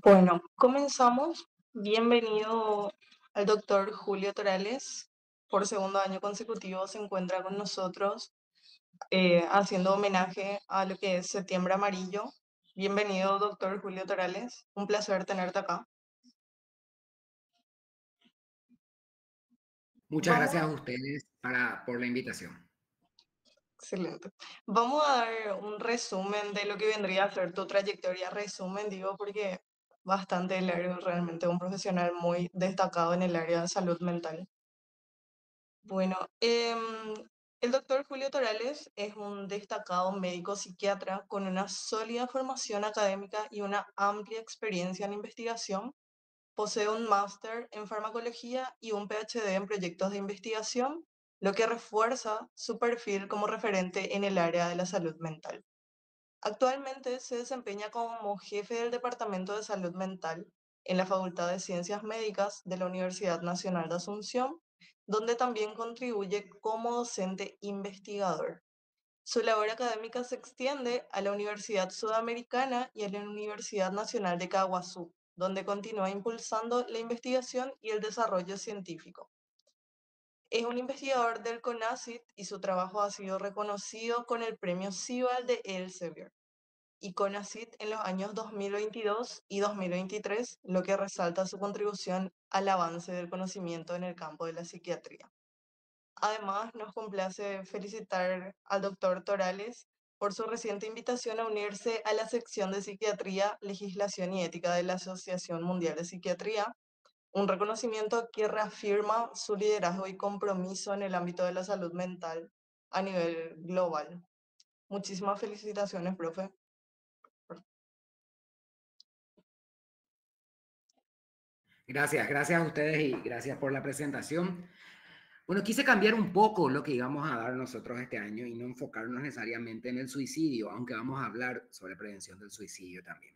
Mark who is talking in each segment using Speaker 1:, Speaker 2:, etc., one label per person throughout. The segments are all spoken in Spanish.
Speaker 1: Bueno, comenzamos. Bienvenido al doctor Julio Torales. Por segundo año consecutivo se encuentra con nosotros haciendo homenaje a lo que es Septiembre Amarillo. Bienvenido, doctor Julio Torales. Un placer tenerte acá.
Speaker 2: Muchas
Speaker 1: Vamos,
Speaker 2: gracias a ustedes por la invitación.
Speaker 1: excelente. Vamos a dar un resumen de lo que vendría a ser tu trayectoria. Resumen, digo, porque bastante largo, realmente un profesional muy destacado en el área de salud mental. Bueno, el doctor Julio Torales es un destacado médico psiquiatra con una sólida formación académica y una amplia experiencia en investigación. Posee un máster en farmacología y un PhD en proyectos de investigación, lo que refuerza su perfil como referente en el área de la salud mental. Actualmente se desempeña como jefe del Departamento de Salud Mental en la Facultad de Ciencias Médicas de la Universidad Nacional de Asunción, donde también contribuye como docente investigador. Su labor académica se extiende a la Universidad Sudamericana y a la Universidad Nacional de Caguazú, donde continúa impulsando la investigación y el desarrollo científico. Es un investigador del CONACYT y su trabajo ha sido reconocido con el premio CIBAL de Elsevier y CONACYT en los años 2022 y 2023, lo que resalta su contribución al avance del conocimiento en el campo de la psiquiatría. Además, nos complace felicitar al doctor Torales por su reciente invitación a unirse a la sección de Psiquiatría, Legislación y Ética de la Asociación Mundial de Psiquiatría, un reconocimiento que reafirma su liderazgo y compromiso en el ámbito de la salud mental a nivel global. Muchísimas felicitaciones, profe.
Speaker 2: Gracias a ustedes y gracias por la presentación. Bueno, quise cambiar un poco lo que íbamos a dar nosotros este año y no enfocarnos necesariamente en el suicidio, aunque vamos a hablar sobre prevención del suicidio también.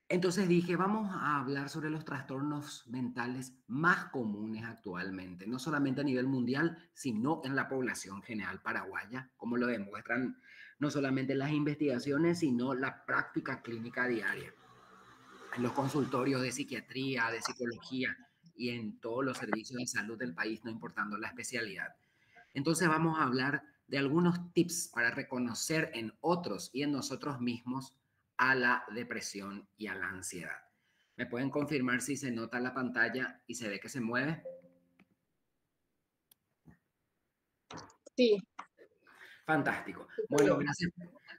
Speaker 2: Entonces dije, vamos a hablar sobre los trastornos mentales más comunes actualmente, no solamente a nivel mundial, sino en la población general paraguaya, como lo demuestran no solamente las investigaciones, sino la práctica clínica diaria, en los consultorios de psiquiatría, de psicología y en todos los servicios de salud del país, no importando la especialidad. Entonces vamos a hablar de algunos tips para reconocer en otros y en nosotros mismos a la depresión y a la ansiedad. ¿Me pueden confirmar si se nota la pantalla y se ve que se mueve?
Speaker 1: Sí,
Speaker 2: Fantástico.
Speaker 1: súper
Speaker 2: Bueno,
Speaker 1: bien.
Speaker 2: gracias.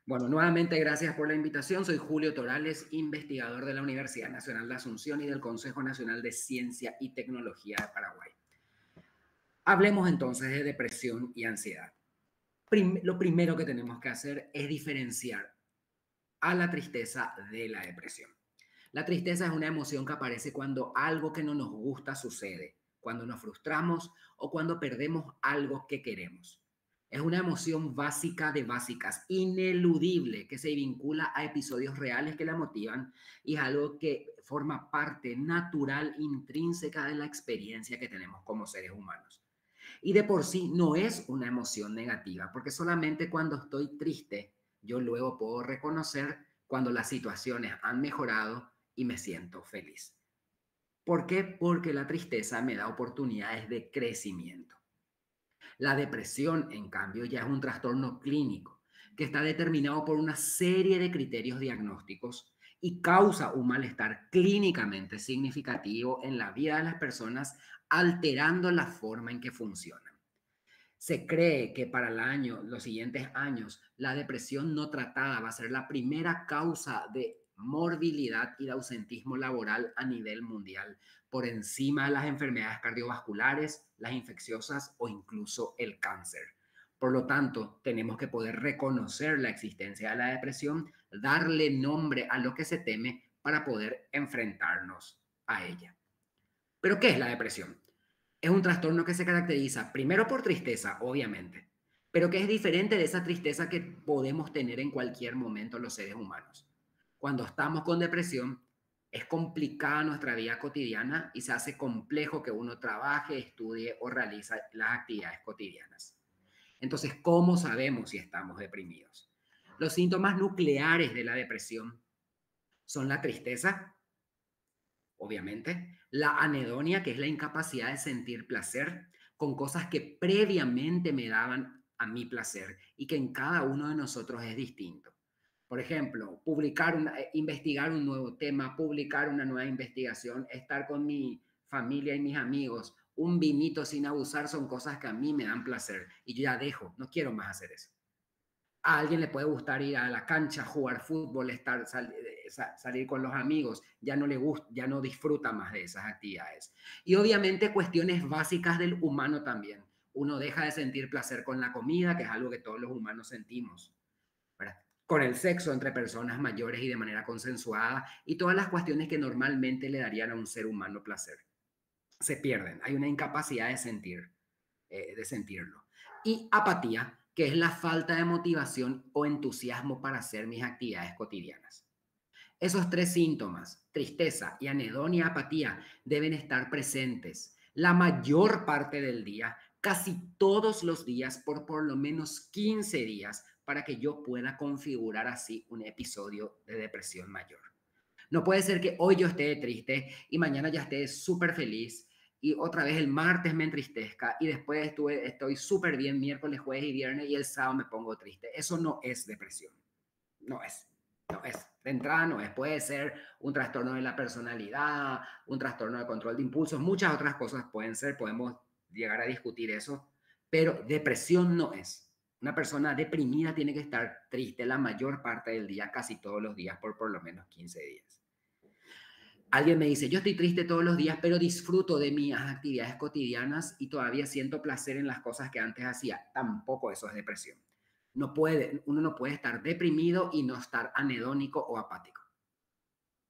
Speaker 2: Bueno, nuevamente gracias por la invitación. Soy Julio Torales, investigador de la Universidad Nacional de Asunción y del Consejo Nacional de Ciencia y Tecnología de Paraguay. Hablemos entonces de depresión y ansiedad. Lo primero que tenemos que hacer es diferenciar a la tristeza de la depresión. La tristeza es una emoción que aparece cuando algo que no nos gusta sucede, cuando nos frustramos o cuando perdemos algo que queremos. Es una emoción básica de básicas, ineludible, que se vincula a episodios reales que la motivan y es algo que forma parte natural, intrínseca de la experiencia que tenemos como seres humanos. Y de por sí no es una emoción negativa, porque solamente cuando estoy triste, yo luego puedo reconocer cuando las situaciones han mejorado y me siento feliz. ¿Por qué? Porque la tristeza me da oportunidades de crecimiento. La depresión, en cambio, ya es un trastorno clínico que está determinado por una serie de criterios diagnósticos y causa un malestar clínicamente significativo en la vida de las personas, alterando la forma en que funcionan. Se cree que para los siguientes años, la depresión no tratada va a ser la primera causa de morbilidad y de ausentismo laboral a nivel mundial, por encima de las enfermedades cardiovasculares, las infecciosas o incluso el cáncer. Por lo tanto, tenemos que poder reconocer la existencia de la depresión, darle nombre a lo que se teme para poder enfrentarnos a ella. ¿Pero qué es la depresión? Es un trastorno que se caracteriza primero por tristeza, obviamente, pero que es diferente de esa tristeza que podemos tener en cualquier momento los seres humanos. Cuando estamos con depresión, es complicada nuestra vida cotidiana y se hace complejo que uno trabaje, estudie o realice las actividades cotidianas. Entonces, ¿cómo sabemos si estamos deprimidos? Los síntomas nucleares de la depresión Son la tristeza, obviamente, la anedonia, que es la incapacidad de sentir placer con cosas que previamente me daban a mí placer y que en cada uno de nosotros es distinto. Por ejemplo, investigar un nuevo tema, publicar una nueva investigación, estar con mi familia y mis amigos, un vinito sin abusar son cosas que a mí me dan placer y yo ya dejo, no quiero más hacer eso. A alguien le puede gustar ir a la cancha, jugar fútbol, salir con los amigos, ya no le gusta, ya no disfruta más de esas actividades. Y obviamente cuestiones básicas del humano también. Uno deja de sentir placer con la comida, que es algo que todos los humanos sentimos, ¿verdad? Con el sexo entre personas mayores y de manera consensuada, y todas las cuestiones que normalmente le darían a un ser humano placer. Se pierden, hay una incapacidad de sentirlo. Y apatía, que es la falta de motivación o entusiasmo para hacer mis actividades cotidianas. Esos tres síntomas, tristeza y anedonia, apatía, deben estar presentes la mayor parte del día, casi todos los días, por lo menos 15 días, para que yo pueda configurar así un episodio de depresión mayor. No puede ser que hoy yo esté triste y mañana ya esté súper feliz y otra vez el martes me entristezca y después estoy súper bien miércoles, jueves y viernes y el sábado me pongo triste. Eso no es depresión. No es. No es. De entrada no es. Puede ser un trastorno de la personalidad, un trastorno de control de impulsos, muchas otras cosas pueden ser. Podemos llegar a discutir eso, pero depresión no es. Una persona deprimida tiene que estar triste la mayor parte del día, casi todos los días, por lo menos 15 días. Alguien me dice, yo estoy triste todos los días, pero disfruto de mis actividades cotidianas y todavía siento placer en las cosas que antes hacía. Tampoco eso es depresión. Uno no puede estar deprimido y no estar anedónico o apático.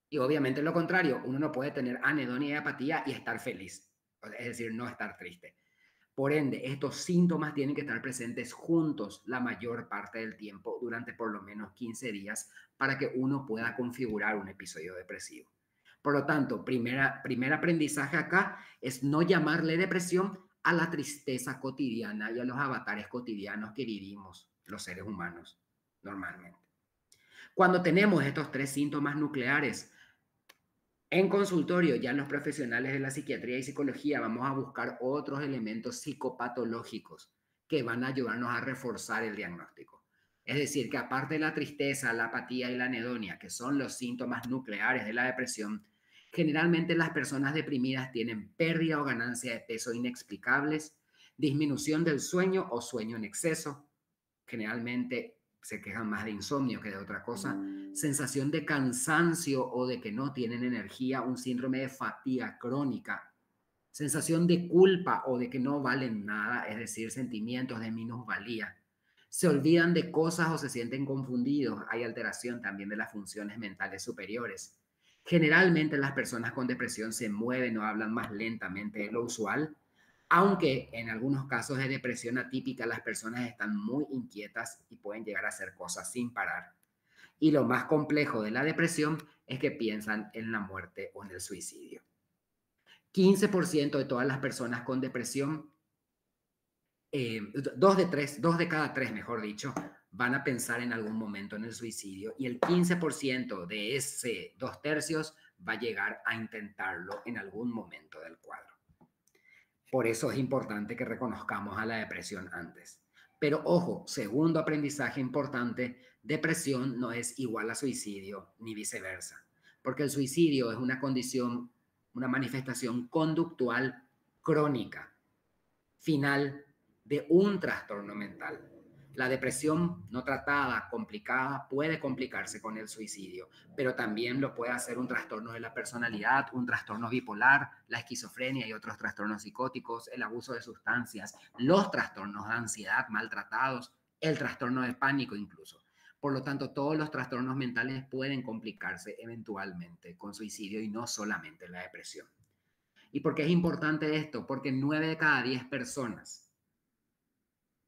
Speaker 2: Y obviamente lo contrario, uno no puede tener anedonia y apatía y estar feliz, es decir, no estar triste. Por ende, estos síntomas tienen que estar presentes juntos la mayor parte del tiempo durante por lo menos 15 días para que uno pueda configurar un episodio depresivo. Por lo tanto, primer aprendizaje acá es no llamarle depresión a la tristeza cotidiana y a los avatares cotidianos que vivimos los seres humanos normalmente. Cuando tenemos estos tres síntomas nucleares, en consultorio, ya los profesionales de la psiquiatría y psicología vamos a buscar otros elementos psicopatológicos que van a ayudarnos a reforzar el diagnóstico. Es decir, que aparte de la tristeza, la apatía y la anedonia, que son los síntomas nucleares de la depresión, generalmente las personas deprimidas tienen pérdida o ganancia de peso inexplicables, disminución del sueño o sueño en exceso, generalmente se quejan más de insomnio que de otra cosa, sensación de cansancio o de que no tienen energía, un síndrome de fatiga crónica, sensación de culpa o de que no valen nada, es decir, sentimientos de minusvalía. Se olvidan de cosas o se sienten confundidos. Hay alteración también de las funciones mentales superiores. Generalmente las personas con depresión se mueven o hablan más lentamente de lo usual, aunque en algunos casos de depresión atípica las personas están muy inquietas y pueden llegar a hacer cosas sin parar. Y lo más complejo de la depresión es que piensan en la muerte o en el suicidio. 15% de todas las personas con depresión, dos de cada tres, mejor dicho, van a pensar en algún momento en el suicidio y el 15% de ese 2/3 va a llegar a intentarlo en algún momento del cuadro. Por eso es importante que reconozcamos a la depresión antes. Pero ojo, segundo aprendizaje importante, depresión no es igual a suicidio ni viceversa, porque el suicidio es una condición, una manifestación conductual crónica, final de un trastorno mental. La depresión no tratada, complicada, puede complicarse con el suicidio, pero también lo puede hacer un trastorno de la personalidad, un trastorno bipolar, la esquizofrenia y otros trastornos psicóticos, el abuso de sustancias, los trastornos de ansiedad maltratados, el trastorno de pánico incluso. Por lo tanto, todos los trastornos mentales pueden complicarse eventualmente con suicidio y no solamente la depresión. ¿Y por qué es importante esto? Porque 9 de cada 10 personas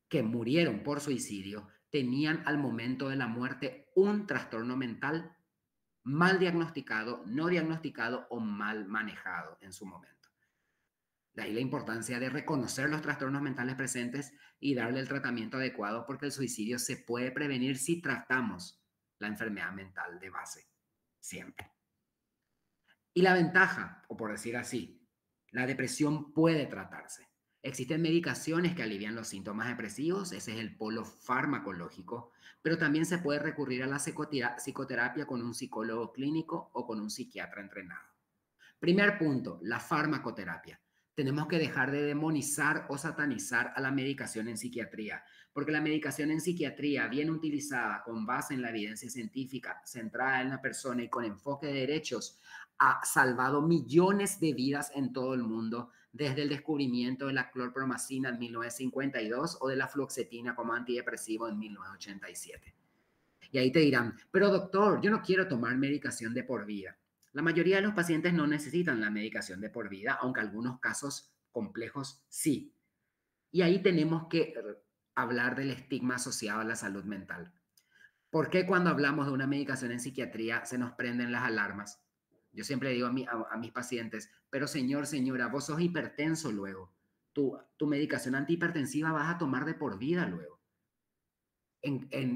Speaker 2: que murieron por suicidio tenían al momento de la muerte un trastorno mental mal diagnosticado, no diagnosticado o mal manejado en su momento. De ahí la importancia de reconocer los trastornos mentales presentes y darle el tratamiento adecuado, porque el suicidio se puede prevenir si tratamos la enfermedad mental de base. siempre. Y la ventaja, o por decir así, la depresión puede tratarse. Existen medicaciones que alivian los síntomas depresivos, ese es el polo farmacológico, pero también se puede recurrir a la psicoterapia con un psicólogo clínico o con un psiquiatra entrenado. Primer punto, la farmacoterapia. Tenemos que dejar de demonizar o satanizar a la medicación en psiquiatría, porque la medicación en psiquiatría, bien utilizada con base en la evidencia científica, centrada en la persona y con enfoque de derechos, ha salvado millones de vidas en todo el mundo, desde el descubrimiento de la clorpromacina en 1952 o de la fluoxetina como antidepresivo en 1987. Y ahí te dirán, pero doctor, yo no quiero tomar medicación de por vida. La mayoría de los pacientes no necesitan la medicación de por vida, aunque algunos casos complejos sí. Y ahí tenemos que hablar del estigma asociado a la salud mental. ¿Por qué cuando hablamos de una medicación en psiquiatría se nos prenden las alarmas? Yo siempre digo a mis pacientes, pero señor, señora, vos sos hipertenso luego. Tu medicación antihipertensiva vas a tomar de por vida luego.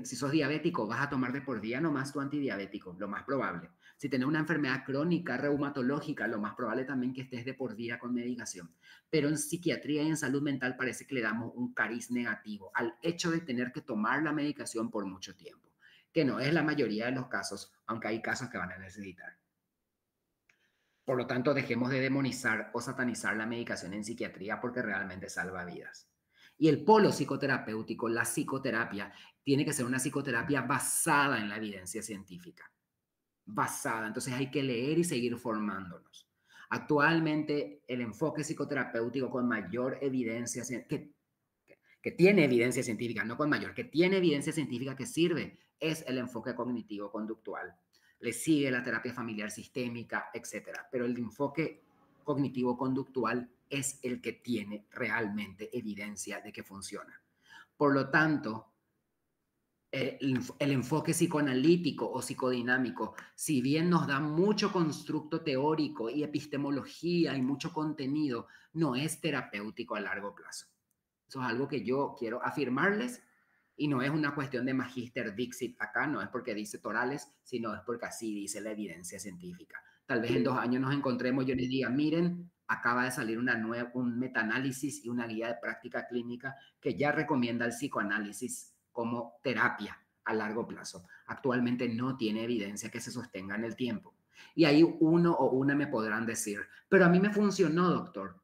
Speaker 2: Si sos diabético, vas a tomar de por día nomás tu antidiabético, lo más probable. Si tenés una enfermedad crónica, reumatológica, lo más probable también que estés de por día con medicación. Pero en psiquiatría y en salud mental parece que le damos un cariz negativo al hecho de tener que tomar la medicación por mucho tiempo, que no es la mayoría de los casos, aunque hay casos que van a necesitar. Por lo tanto, dejemos de demonizar o satanizar la medicación en psiquiatría porque realmente salva vidas. Y el polo psicoterapéutico, la psicoterapia, tiene que ser una psicoterapia basada en la evidencia científica. Basada. Entonces hay que leer y seguir formándonos. Actualmente, el enfoque psicoterapéutico con mayor evidencia, que tiene evidencia científica, no con mayor, que tiene evidencia científica que sirve, es el enfoque cognitivo-conductual. Le sigue la terapia familiar sistémica, etcétera. Pero el enfoque cognitivo-conductual es el que tiene realmente evidencia de que funciona. Por lo tanto, el enfoque psicoanalítico o psicodinámico, si bien nos da mucho constructo teórico y epistemología y mucho contenido, no es terapéutico a largo plazo. Eso es algo que yo quiero afirmarles y no es una cuestión de magíster Dixit acá, no es porque dice Torales, sino es porque así dice la evidencia científica. Tal vez en 2 años nos encontremos y yo les diga, miren, acaba de salir un metaanálisis y una guía de práctica clínica que ya recomienda el psicoanálisis como terapia a largo plazo. Actualmente no tiene evidencia que se sostenga en el tiempo. Y ahí uno o una me podrán decir, pero a mí me funcionó, doctor.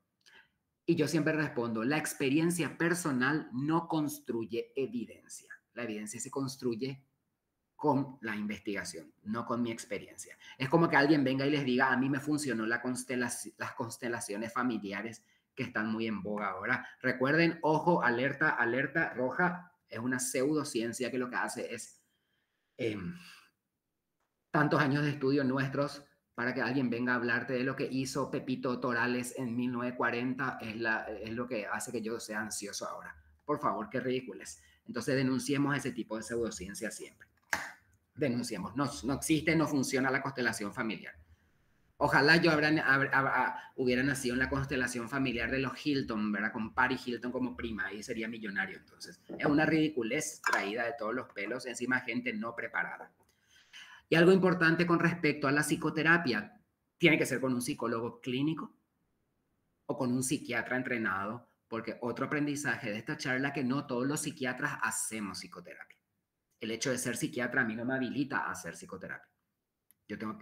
Speaker 2: Y yo siempre respondo, la experiencia personal no construye evidencia. La evidencia se construye con la investigación, no con mi experiencia. Es como que alguien venga y les diga, a mí me funcionó las constelaciones familiares que están muy en boga ahora. Recuerden, ojo, alerta, alerta roja, es una pseudociencia que lo que hace es eh, tantos años de estudio nuestros para que alguien venga a hablarte de lo que hizo Pepito Torales en 1940 es lo que hace que yo sea ansioso ahora. Por favor, qué ridículos. Entonces denunciemos ese tipo de pseudociencia siempre. Denunciemos. No, no existe, no funciona la constelación familiar. Ojalá yo hubiera nacido en la constelación familiar de los Hilton, ¿verdad? Con Paris Hilton como prima, y sería millonario. Entonces, es una ridiculez traída de todos los pelos, encima gente no preparada. Y algo importante con respecto a la psicoterapia, tiene que ser con un psicólogo clínico o con un psiquiatra entrenado, porque otro aprendizaje de esta charla es que no todos los psiquiatras hacemos psicoterapia. El hecho de ser psiquiatra a mí no me habilita a hacer psicoterapia.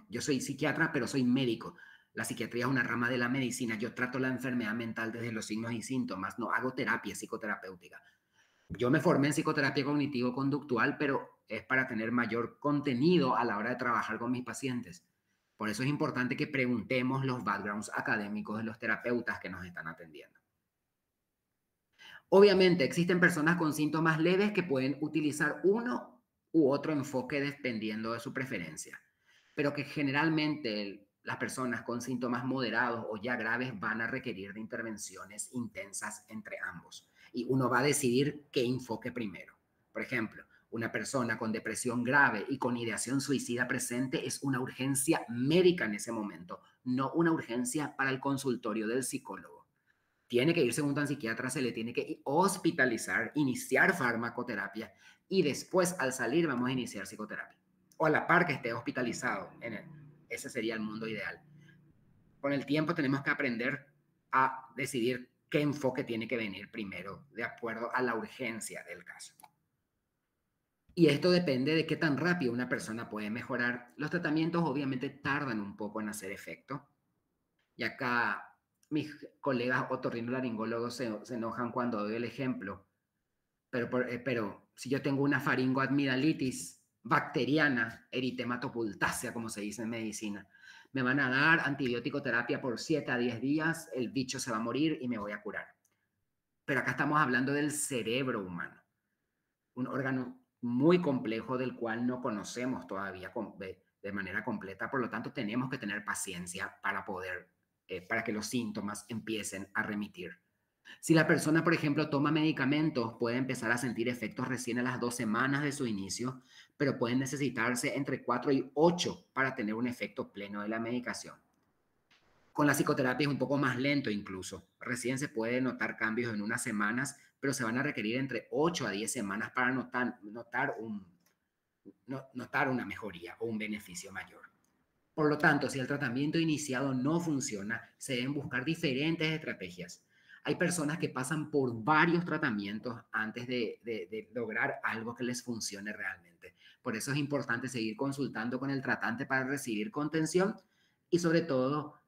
Speaker 2: Yo soy psiquiatra, pero soy médico. La psiquiatría es una rama de la medicina. Yo trato la enfermedad mental desde los signos y síntomas, no hago terapia psicoterapéutica. Yo me formé en psicoterapia cognitivo-conductual, pero es para tener mayor contenido a la hora de trabajar con mis pacientes. Por eso es importante que preguntemos los backgrounds académicos de los terapeutas que nos están atendiendo. Obviamente, existen personas con síntomas leves que pueden utilizar uno u otro enfoque dependiendo de su preferencia, pero que generalmente las personas con síntomas moderados o ya graves van a requerir de intervenciones intensas entre ambos y uno va a decidir qué enfoque primero. Por ejemplo, una persona con depresión grave y con ideación suicida presente es una urgencia médica en ese momento, no una urgencia para el consultorio del psicólogo. Tiene que irse junto a un psiquiatra, se le tiene que hospitalizar, iniciar farmacoterapia y después al salir vamos a iniciar psicoterapia. o a la par que esté hospitalizado. Ese sería el mundo ideal. Con el tiempo tenemos que aprender a decidir qué enfoque tiene que venir primero, de acuerdo a la urgencia del caso. Y esto depende de qué tan rápido una persona puede mejorar. Los tratamientos obviamente tardan un poco en hacer efecto. Y acá mis colegas otorrinolaringólogos se enojan cuando doy el ejemplo. Pero si yo tengo una faringoamigdalitis bacteriana, eritematopulácea, como se dice en medicina, me van a dar antibiótico terapia por 7 a 10 días, el bicho se va a morir y me voy a curar. Pero acá estamos hablando del cerebro humano, un órgano muy complejo del cual no conocemos todavía de manera completa. Por lo tanto, tenemos que tener paciencia para que los síntomas empiecen a remitir. Si la persona, por ejemplo, toma medicamentos, puede empezar a sentir efectos recién a las 2 semanas de su inicio, pero pueden necesitarse entre 4 y 8 para tener un efecto pleno de la medicación. Con la psicoterapia es un poco más lento incluso. Recién se puede notar cambios en unas semanas, pero se van a requerir entre 8 a 10 semanas para notar una mejoría o un beneficio mayor. Por lo tanto, si el tratamiento iniciado no funciona, se deben buscar diferentes estrategias. Hay personas que pasan por varios tratamientos antes de lograr algo que les funcione realmente. Por eso es importante seguir consultando con el tratante para recibir contención y sobre todo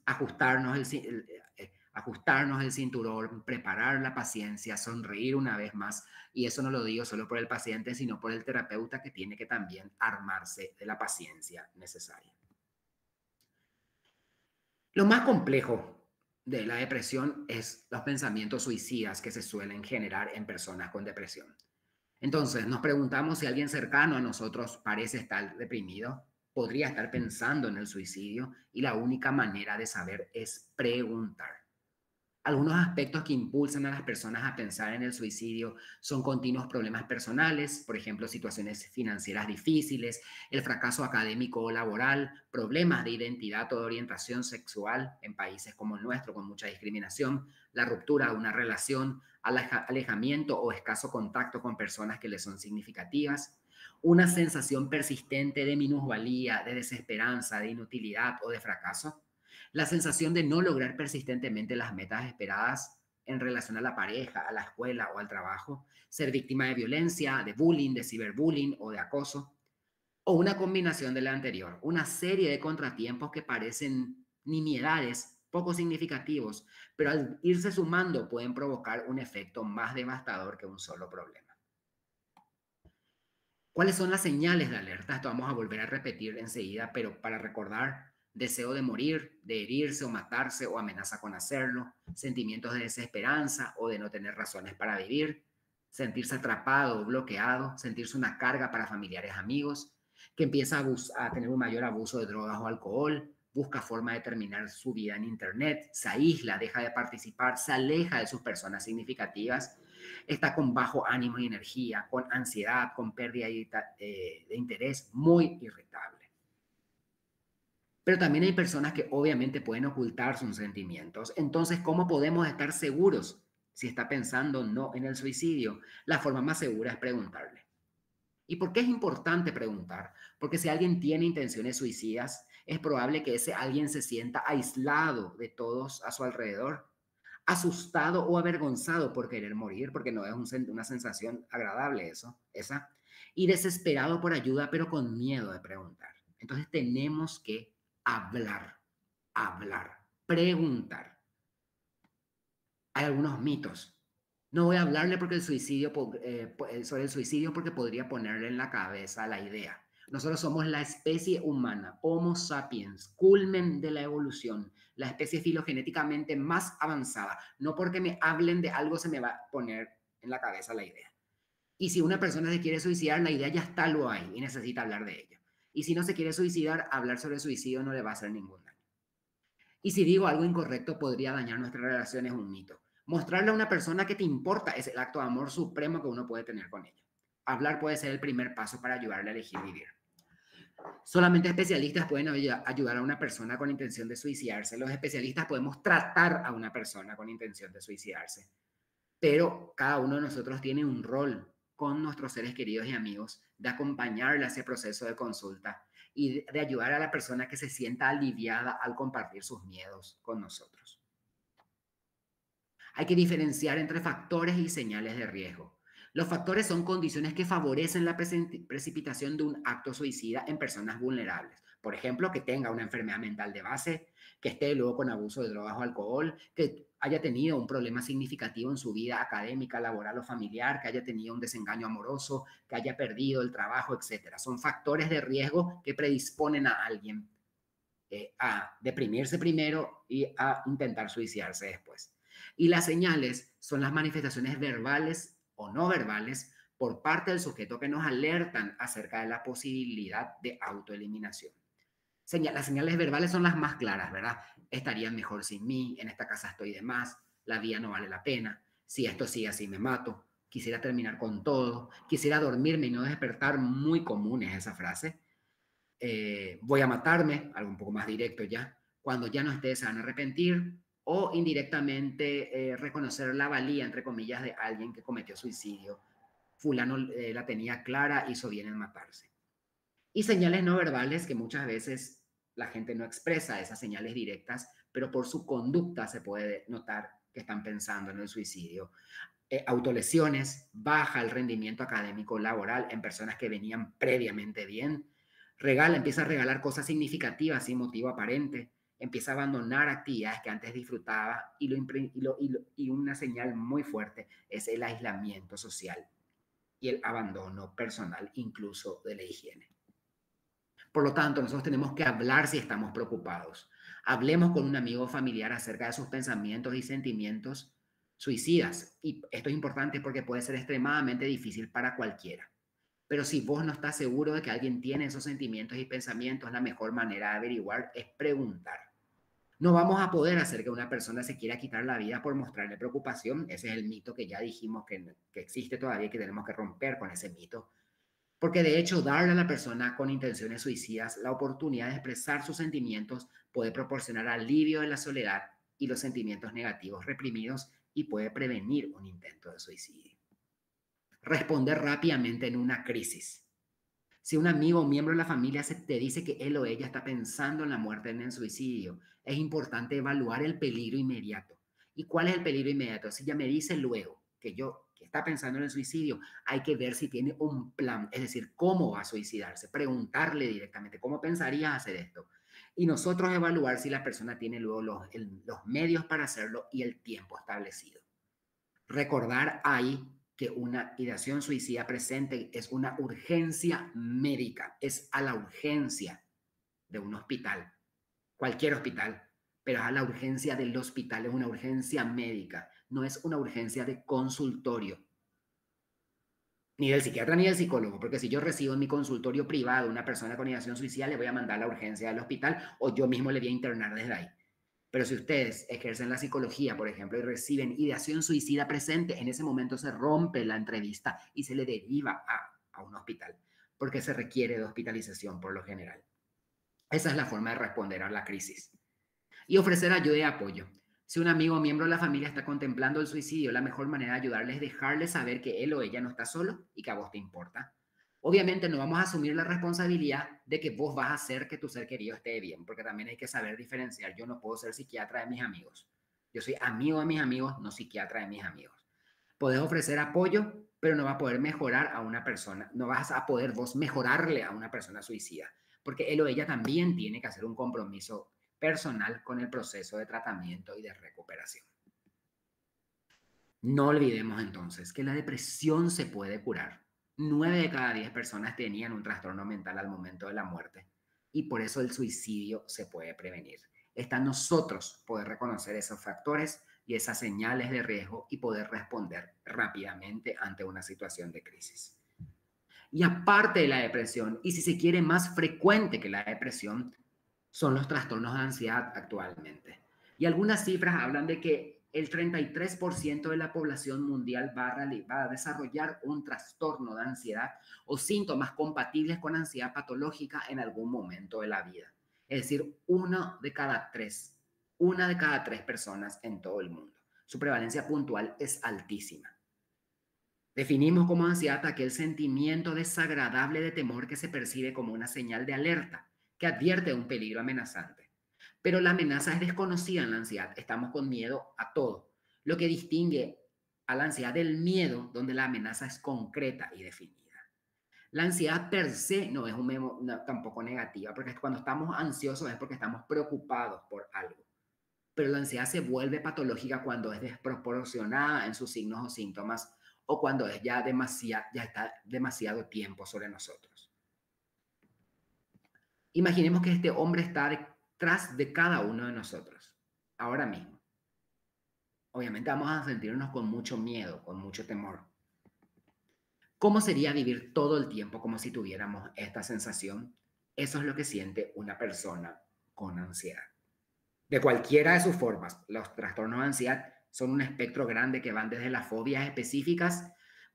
Speaker 2: ajustarnos el cinturón, preparar la paciencia, sonreír una vez más. Y eso no lo digo solo por el paciente, sino por el terapeuta que tiene que también armarse de la paciencia necesaria. Lo más complejo de la depresión es los pensamientos suicidas que se suelen generar en personas con depresión. Entonces, nos preguntamos si alguien cercano a nosotros parece estar deprimido, podría estar pensando en el suicidio y la única manera de saber es preguntar. Algunos aspectos que impulsan a las personas a pensar en el suicidio son continuos problemas personales, por ejemplo, situaciones financieras difíciles, el fracaso académico o laboral, problemas de identidad o de orientación sexual en países como el nuestro con mucha discriminación, la ruptura de una relación, alejamiento o escaso contacto con personas que les son significativas, una sensación persistente de minusvalía, de desesperanza, de inutilidad o de fracaso, la sensación de no lograr persistentemente las metas esperadas en relación a la pareja, a la escuela o al trabajo, ser víctima de violencia, de bullying, de ciberbullying o de acoso, o una combinación de la anterior, una serie de contratiempos que parecen nimiedades, poco significativos, pero al irse sumando pueden provocar un efecto más devastador que un solo problema. ¿Cuáles son las señales de alerta? Esto vamos a volver a repetir enseguida, pero para recordar: deseo de morir, de herirse o matarse o amenaza con hacerlo, sentimientos de desesperanza o de no tener razones para vivir, sentirse atrapado o bloqueado, sentirse una carga para familiares, amigos, que empieza a tener un mayor abuso de drogas o alcohol, busca forma de terminar su vida en Internet, se aísla, deja de participar, se aleja de sus personas significativas, está con bajo ánimo y energía, con ansiedad, con pérdida de interés, muy irritable. Pero también hay personas que obviamente pueden ocultar sus sentimientos. Entonces, ¿cómo podemos estar seguros si está pensando no en el suicidio? La forma más segura es preguntarle. ¿Y por qué es importante preguntar? Porque si alguien tiene intenciones suicidas, es probable que ese alguien se sienta aislado de todos a su alrededor, asustado o avergonzado por querer morir, porque no es una sensación agradable esa, y desesperado por ayuda, pero con miedo de preguntar. Entonces tenemos que hablar, preguntar. Hay algunos mitos. No voy a hablarle sobre el suicidio porque podría ponerle en la cabeza la idea. Nosotros somos la especie humana, Homo sapiens, culmen de la evolución, la especie filogenéticamente más avanzada. No porque me hablen de algo se me va a poner en la cabeza la idea. Y si una persona se quiere suicidar, la idea ya está, lo hay y necesita hablar de ella. Y si no se quiere suicidar, hablar sobre el suicidio no le va a hacer ningún daño. Y si digo algo incorrecto, podría dañar nuestra relación, es un mito. Mostrarle a una persona que te importa es el acto de amor supremo que uno puede tener con ella. Hablar puede ser el primer paso para ayudarle a elegir vivir. Solamente especialistas pueden ayudar a una persona con intención de suicidarse. Los especialistas podemos tratar a una persona con intención de suicidarse. Pero cada uno de nosotros tiene un rol con nuestros seres queridos y amigos, de acompañarle a ese proceso de consulta y de ayudar a la persona que se sienta aliviada al compartir sus miedos con nosotros. Hay que diferenciar entre factores y señales de riesgo. Los factores son condiciones que favorecen la precipitación de un acto suicida en personas vulnerables. Por ejemplo, que tenga una enfermedad mental de base, que esté luego con abuso de drogas o alcohol, que haya tenido un problema significativo en su vida académica, laboral o familiar, que haya tenido un desengaño amoroso, que haya perdido el trabajo, etcétera. Son factores de riesgo que predisponen a alguien a deprimirse primero y a intentar suicidarse después. Y las señales son las manifestaciones verbales o no verbales por parte del sujeto que nos alertan acerca de la posibilidad de autoeliminación. Las señales verbales son las más claras, ¿verdad? Estarían mejor sin mí, en esta casa estoy de más, la vida no vale la pena, si esto sigue así me mato, quisiera terminar con todo, quisiera dormirme y no despertar, muy común es esa frase. Voy a matarme, algo un poco más directo ya, cuando ya no esté se van a arrepentir, o indirectamente reconocer la valía, entre comillas, de alguien que cometió suicidio. Fulano la tenía clara, hizo bien en matarse. Y señales no verbales que muchas veces la gente no expresa esas señales directas, pero por su conducta se puede notar que están pensando en el suicidio. Autolesiones, baja el rendimiento académico laboral en personas que venían previamente bien, empieza a regalar cosas significativas sin motivo aparente, empieza a abandonar actividades que antes disfrutaba y una señal muy fuerte es el aislamiento social y el abandono personal, incluso de la higiene. Por lo tanto, nosotros tenemos que hablar si estamos preocupados. Hablemos con un amigo familiar acerca de sus pensamientos y sentimientos suicidas. Y esto es importante porque puede ser extremadamente difícil para cualquiera. Pero si vos no estás seguro de que alguien tiene esos sentimientos y pensamientos, la mejor manera de averiguar es preguntar. No vamos a poder hacer que una persona se quiera quitar la vida por mostrarle preocupación. Ese es el mito que ya dijimos que existe todavía y que tenemos que romper con ese mito. Porque de hecho, darle a la persona con intenciones suicidas la oportunidad de expresar sus sentimientos puede proporcionar alivio de la soledad y los sentimientos negativos reprimidos y puede prevenir un intento de suicidio. Responder rápidamente en una crisis. Si un amigo o miembro de la familia te dice que él o ella está pensando en la muerte, en el suicidio, es importante evaluar el peligro inmediato. ¿Y cuál es el peligro inmediato? Si ya me dice luego que está pensando en el suicidio, hay que ver si tiene un plan, es decir, cómo va a suicidarse, preguntarle directamente, ¿cómo pensarías hacer esto? Y nosotros evaluar si la persona tiene luego los medios para hacerlo y el tiempo establecido. Recordar ahí que una ideación suicida presente es una urgencia médica, es a la urgencia de un hospital, cualquier hospital, pero es a la urgencia del hospital, es una urgencia médica, no es una urgencia de consultorio, ni del psiquiatra ni del psicólogo, porque si yo recibo en mi consultorio privado una persona con ideación suicida, le voy a mandar a la urgencia del hospital o yo mismo le voy a internar desde ahí. Pero si ustedes ejercen la psicología, por ejemplo, y reciben ideación suicida presente, en ese momento se rompe la entrevista y se le deriva a un hospital, porque se requiere de hospitalización por lo general. Esa es la forma de responder a la crisis. Y ofrecer ayuda y apoyo. Si un amigo o miembro de la familia está contemplando el suicidio, la mejor manera de ayudarle es dejarle saber que él o ella no está solo y que a vos te importa. Obviamente no vamos a asumir la responsabilidad de que vos vas a hacer que tu ser querido esté bien, porque también hay que saber diferenciar. Yo no puedo ser psiquiatra de mis amigos. Yo soy amigo de mis amigos, no psiquiatra de mis amigos. Podés ofrecer apoyo, pero no va a poder mejorar a una persona, no vas a poder vos mejorarle a una persona suicida, porque él o ella también tiene que hacer un compromiso personal con el proceso de tratamiento y de recuperación. No olvidemos entonces que la depresión se puede curar. 9 de cada 10 personas tenían un trastorno mental al momento de la muerte y por eso el suicidio se puede prevenir. Está en nosotros poder reconocer esos factores y esas señales de riesgo y poder responder rápidamente ante una situación de crisis. Y aparte de la depresión, y si se quiere más frecuente que la depresión, son los trastornos de ansiedad actualmente. Y algunas cifras hablan de que el 33% de la población mundial va a desarrollar un trastorno de ansiedad o síntomas compatibles con ansiedad patológica en algún momento de la vida. Es decir, una de cada tres personas en todo el mundo. Su prevalencia puntual es altísima. Definimos como ansiedad aquel sentimiento desagradable de temor que se percibe como una señal de alerta, que advierte de un peligro amenazante. Pero la amenaza es desconocida en la ansiedad, estamos con miedo a todo, lo que distingue a la ansiedad del miedo, donde la amenaza es concreta y definida. La ansiedad per se no es tampoco negativa, porque cuando estamos ansiosos es porque estamos preocupados por algo. Pero la ansiedad se vuelve patológica cuando es desproporcionada en sus signos o síntomas o cuando es ya está demasiado tiempo sobre nosotros. Imaginemos que este hombre está detrás de cada uno de nosotros, ahora mismo. Obviamente vamos a sentirnos con mucho miedo, con mucho temor. ¿Cómo sería vivir todo el tiempo como si tuviéramos esta sensación? Eso es lo que siente una persona con ansiedad. De cualquiera de sus formas, los trastornos de ansiedad son un espectro grande que van desde las fobias específicas,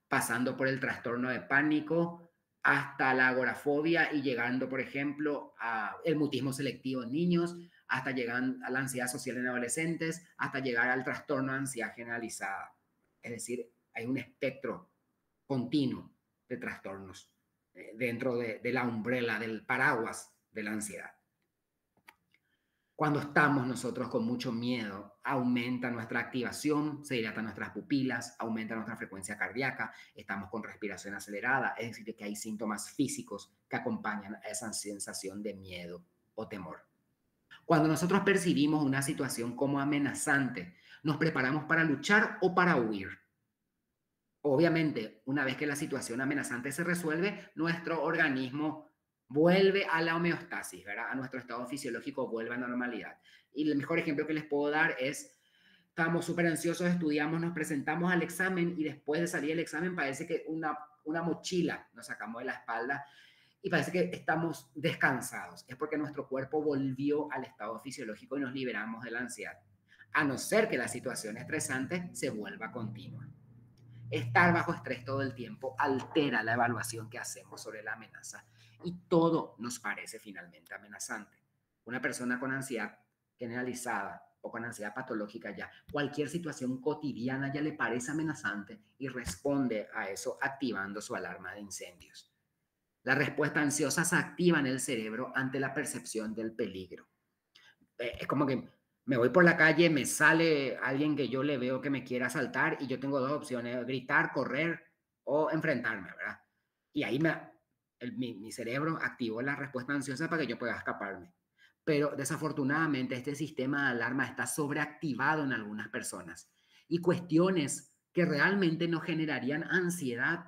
Speaker 2: pasando por el trastorno de pánico, hasta la agorafobia y llegando, por ejemplo, al mutismo selectivo en niños, hasta llegar a la ansiedad social en adolescentes, hasta llegar al trastorno de ansiedad generalizada. Es decir, hay un espectro continuo de trastornos dentro de la umbrella, del paraguas de la ansiedad. Cuando estamos nosotros con mucho miedo, aumenta nuestra activación, se dilatan nuestras pupilas, aumenta nuestra frecuencia cardíaca, estamos con respiración acelerada, es decir, que hay síntomas físicos que acompañan a esa sensación de miedo o temor. Cuando nosotros percibimos una situación como amenazante, nos preparamos para luchar o para huir. Obviamente, una vez que la situación amenazante se resuelve, nuestro organismo vuelve a la homeostasis, ¿verdad? A nuestro estado fisiológico vuelve a normalidad. Y el mejor ejemplo que les puedo dar es, estamos súper ansiosos, estudiamos, nos presentamos al examen y después de salir del examen parece que una mochila nos sacamos de la espalda y parece que estamos descansados. Es porque nuestro cuerpo volvió al estado fisiológico y nos liberamos de la ansiedad. A no ser que la situación estresante se vuelva continua. Estar bajo estrés todo el tiempo altera la evaluación que hacemos sobre la amenaza y todo nos parece finalmente amenazante. Una persona con ansiedad generalizada o con ansiedad patológica ya, cualquier situación cotidiana ya le parece amenazante y responde a eso activando su alarma de incendios. La respuesta ansiosa se activa en el cerebro ante la percepción del peligro. Es como que me voy por la calle, me sale alguien que yo le veo que me quiere asaltar y yo tengo dos opciones, gritar, correr o enfrentarme, ¿verdad? Y ahí mi cerebro activó la respuesta ansiosa para que yo pueda escaparme. Pero desafortunadamente este sistema de alarma está sobreactivado en algunas personas y cuestiones que realmente no generarían ansiedad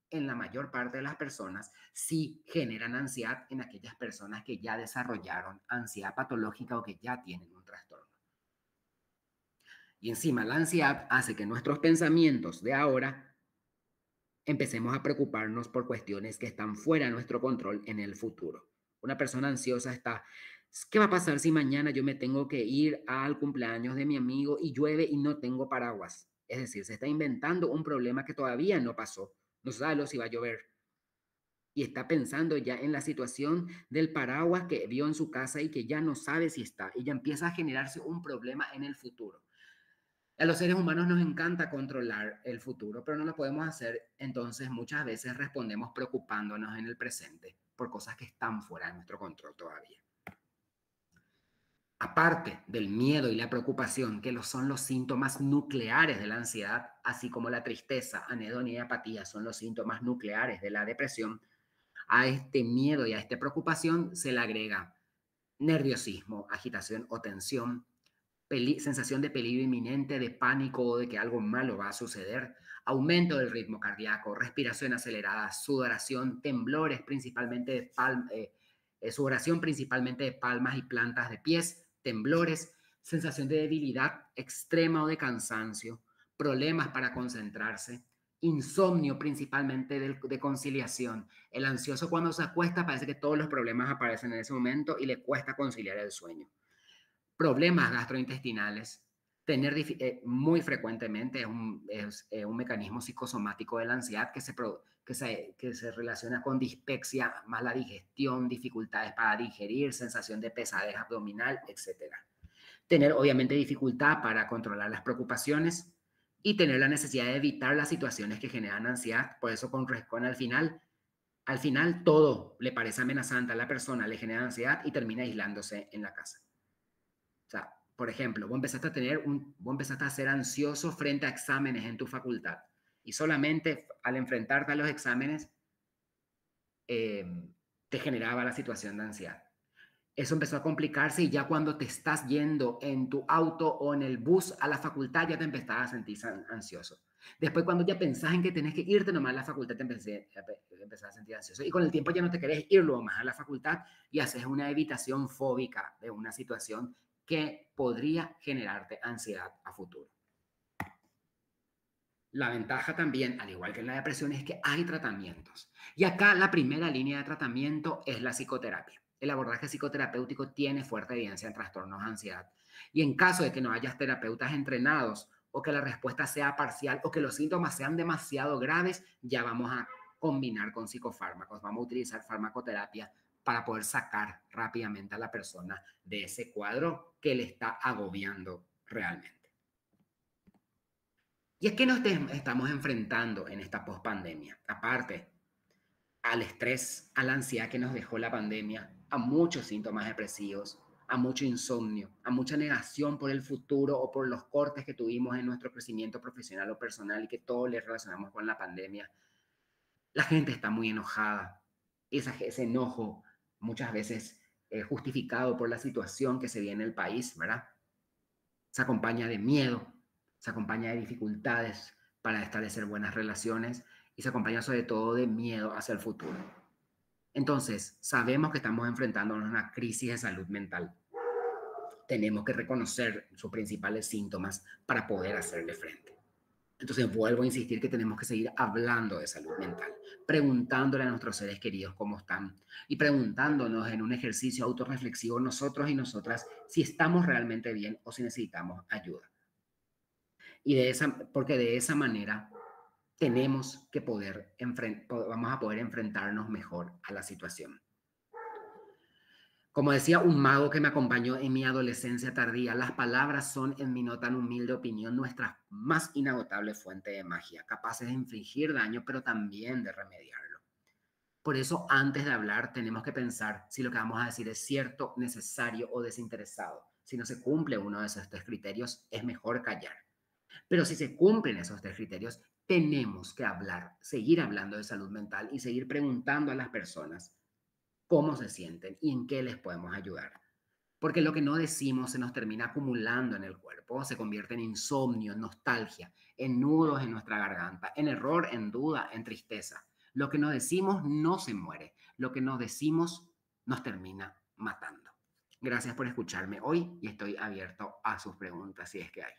Speaker 2: en la mayor parte de las personas, sí generan ansiedad en aquellas personas que ya desarrollaron ansiedad patológica o que ya tienen un trastorno. Y encima la ansiedad hace que nuestros pensamientos de ahora empecemos a preocuparnos por cuestiones que están fuera de nuestro control en el futuro. Una persona ansiosa está, ¿qué va a pasar si mañana yo me tengo que ir al cumpleaños de mi amigo y llueve y no tengo paraguas? Es decir, se está inventando un problema que todavía no pasó. No sabe si va a llover y está pensando ya en la situación del paraguas que vio en su casa y que ya no sabe si está, y ya empieza a generarse un problema en el futuro. A los seres humanos nos encanta controlar el futuro, pero no lo podemos hacer, entonces muchas veces respondemos preocupándonos en el presente por cosas que están fuera de nuestro control todavía. Aparte del miedo y la preocupación, que son los síntomas nucleares de la ansiedad, así como la tristeza, anedonia y apatía son los síntomas nucleares de la depresión, a este miedo y a esta preocupación se le agrega nerviosismo, agitación o tensión, sensación de peligro inminente, de pánico o de que algo malo va a suceder, aumento del ritmo cardíaco, respiración acelerada, sudoración, temblores principalmente sudoración principalmente de palmas y plantas de pies, temblores, sensación de debilidad extrema o de cansancio, problemas para concentrarse, insomnio principalmente de conciliación. El ansioso cuando se acuesta parece que todos los problemas aparecen en ese momento y le cuesta conciliar el sueño. Problemas gastrointestinales, muy frecuentemente es un mecanismo psicosomático de la ansiedad que se relaciona con dispepsia, mala digestión, dificultades para digerir, sensación de pesadez abdominal, etc. Tener obviamente dificultad para controlar las preocupaciones y tener la necesidad de evitar las situaciones que generan ansiedad. Por eso con al final todo le parece amenazante a la persona, le genera ansiedad y termina aislándose en la casa. O sea, por ejemplo, vos empezaste a ser ansioso frente a exámenes en tu facultad y solamente al enfrentarte a los exámenes te generaba la situación de ansiedad. Eso empezó a complicarse y ya cuando te estás yendo en tu auto o en el bus a la facultad ya te empezabas a sentir ansioso. Después cuando ya pensás en que tenés que irte nomás a la facultad te empezás a sentir ansioso. Y con el tiempo ya no te querés ir luego más a la facultad y haces una evitación fóbica de una situación que podría generarte ansiedad a futuro. La ventaja también, al igual que en la depresión, es que hay tratamientos. Y acá la primera línea de tratamiento es la psicoterapia. El abordaje psicoterapéutico tiene fuerte evidencia en trastornos de ansiedad. Y en caso de que no hayas terapeutas entrenados o que la respuesta sea parcial o que los síntomas sean demasiado graves, ya vamos a combinar con psicofármacos. Vamos a utilizar farmacoterapia para poder sacar rápidamente a la persona de ese cuadro que le está agobiando realmente. ¿Y a qué nos estamos enfrentando en esta pospandemia? Aparte, al estrés, a la ansiedad que nos dejó la pandemia, a muchos síntomas depresivos, a mucho insomnio, a mucha negación por el futuro o por los cortes que tuvimos en nuestro crecimiento profesional o personal y que todo le relacionamos con la pandemia. La gente está muy enojada. Ese enojo muchas veces justificado por la situación que se viene en el país, ¿verdad? Se acompaña de miedo, se acompaña de dificultades para establecer buenas relaciones y se acompaña sobre todo de miedo hacia el futuro. Entonces, sabemos que estamos enfrentándonos a una crisis de salud mental. Tenemos que reconocer sus principales síntomas para poder hacerle frente. Entonces, vuelvo a insistir que tenemos que seguir hablando de salud mental, preguntándole a nuestros seres queridos cómo están y preguntándonos en un ejercicio autorreflexivo nosotros y nosotras si estamos realmente bien o si necesitamos ayuda. Porque de esa manera tenemos que vamos a poder enfrentarnos mejor a la situación. Como decía un mago que me acompañó en mi adolescencia tardía, las palabras son, en mi no tan humilde opinión, nuestra más inagotable fuente de magia, capaces de infligir daño, pero también de remediarlo. Por eso, antes de hablar, tenemos que pensar si lo que vamos a decir es cierto, necesario o desinteresado. Si no se cumple uno de esos tres criterios, es mejor callar. Pero si se cumplen esos tres criterios, tenemos que hablar, seguir hablando de salud mental y seguir preguntando a las personas cómo se sienten y en qué les podemos ayudar. Porque lo que no decimos se nos termina acumulando en el cuerpo, se convierte en insomnio, en nostalgia, en nudos en nuestra garganta, en error, en duda, en tristeza. Lo que no decimos no se muere, lo que no decimos nos termina matando. Gracias por escucharme hoy y estoy abierto a sus preguntas si es que hay.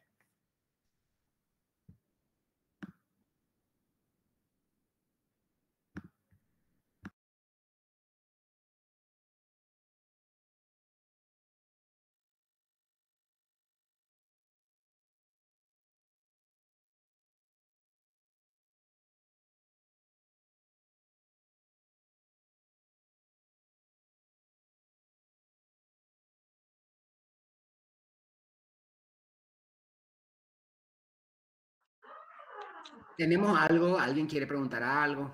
Speaker 2: ¿Tenemos algo? ¿Alguien quiere preguntar algo?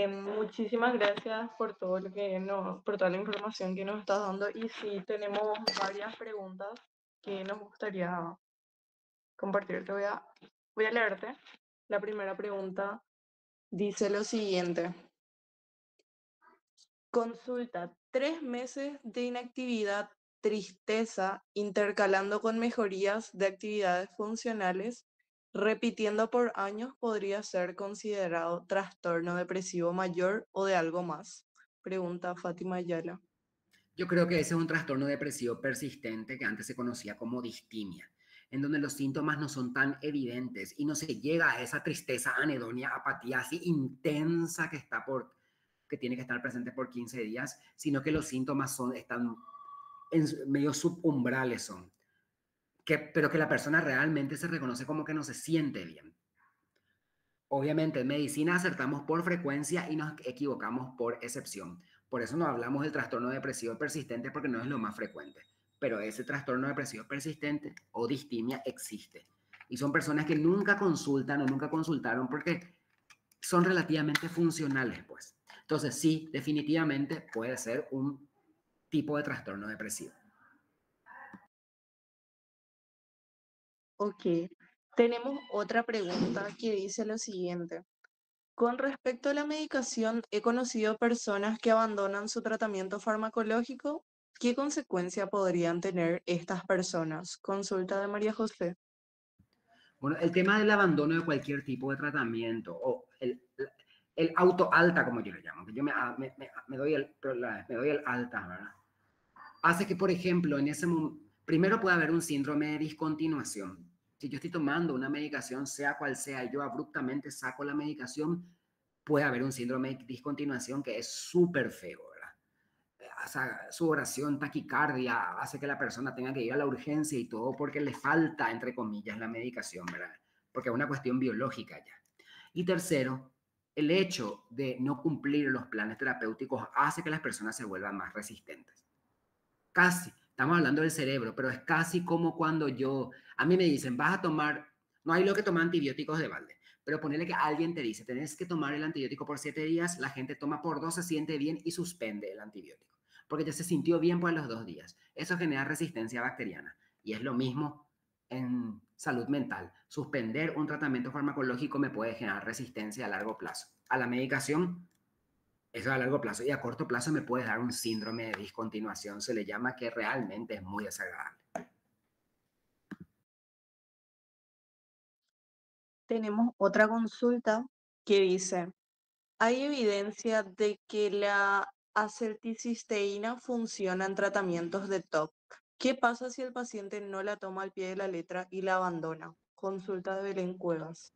Speaker 1: Muchísimas gracias por todo por toda la información que nos estás dando. Y sí, tenemos varias preguntas que nos gustaría compartirte. Voy a leerte. La primera pregunta dice lo siguiente. Consulta, 3 meses de inactividad, tristeza, intercalando con mejorías de actividades funcionales, repitiendo por años podría ser considerado trastorno depresivo mayor o de algo más. Pregunta Fátima Ayala.
Speaker 2: Yo creo que ese es un trastorno depresivo persistente que antes se conocía como distimia, en donde los síntomas no son tan evidentes y no se llega a esa tristeza, anedonia, apatía así intensa que tiene que estar presente por 15 días, sino que los síntomas están medio subumbrales pero que la persona realmente se reconoce como que no se siente bien. Obviamente, en medicina acertamos por frecuencia y nos equivocamos por excepción. Por eso no hablamos del trastorno depresivo persistente porque no es lo más frecuente. Pero ese trastorno depresivo persistente o distimia existe. Y son personas que nunca consultan o nunca consultaron porque son relativamente funcionales, pues. Entonces, sí, definitivamente puede ser un tipo de trastorno depresivo.
Speaker 1: Ok, tenemos otra pregunta que dice lo siguiente. Con respecto a la medicación, he conocido personas que abandonan su tratamiento farmacológico. ¿Qué consecuencia podrían tener estas personas? Consulta de María José.
Speaker 2: Bueno, el tema del abandono de cualquier tipo de tratamiento o el auto alta, como yo le llamo, que yo me doy me doy el alta, ¿verdad? Hace que, por ejemplo, en ese momento, primero puede haber un síndrome de discontinuación. Si yo estoy tomando una medicación, sea cual sea, y yo abruptamente saco la medicación, puede haber un síndrome de discontinuación que es súper feo, ¿verdad? O sea, sudoración, taquicardia, hace que la persona tenga que ir a la urgencia y todo porque le falta, entre comillas, la medicación, ¿verdad? Porque es una cuestión biológica ya. Y tercero, el hecho de no cumplir los planes terapéuticos hace que las personas se vuelvan más resistentes. Casi, estamos hablando del cerebro, pero es casi como cuando a mí me dicen, vas a tomar, no hay lo que toma antibióticos de balde, pero ponerle que alguien te dice, tenés que tomar el antibiótico por 7 días, la gente toma por 2, se siente bien y suspende el antibiótico, porque ya se sintió bien por los 2 días. Eso genera resistencia bacteriana y es lo mismo en salud mental. Suspender un tratamiento farmacológico me puede generar resistencia a largo plazo. A la medicación eso a largo plazo y a corto plazo me puede dar un síndrome de discontinuación, se le llama, que realmente es muy desagradable.
Speaker 1: Tenemos otra consulta que dice, ¿hay evidencia de que la acetilcisteína funciona en tratamientos de TOC? ¿Qué pasa si el paciente no la toma al pie de la letra y la abandona? Consulta de Belén Cuevas.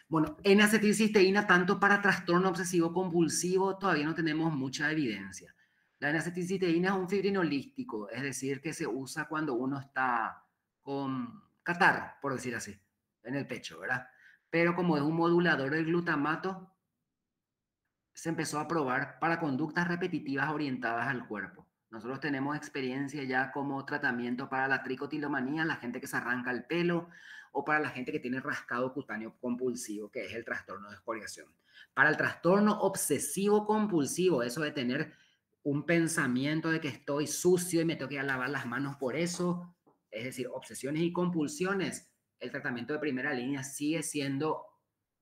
Speaker 2: Bueno, en acetilcisteína, tanto para trastorno obsesivo compulsivo, todavía no tenemos mucha evidencia. La N-acetilcisteína es un fibrinolítico, es decir, que se usa cuando uno está con catarro, por decir así, en el pecho, ¿verdad? Pero como es un modulador del glutamato, se empezó a probar para conductas repetitivas orientadas al cuerpo. Nosotros tenemos experiencia ya como tratamiento para la tricotilomanía, la gente que se arranca el pelo, o para la gente que tiene rascado cutáneo compulsivo, que es el trastorno de escoriación. Para el trastorno obsesivo compulsivo, eso de tener un pensamiento de que estoy sucio y me tengo que ir a lavar las manos por eso, es decir, obsesiones y compulsiones, el tratamiento de primera línea sigue siendo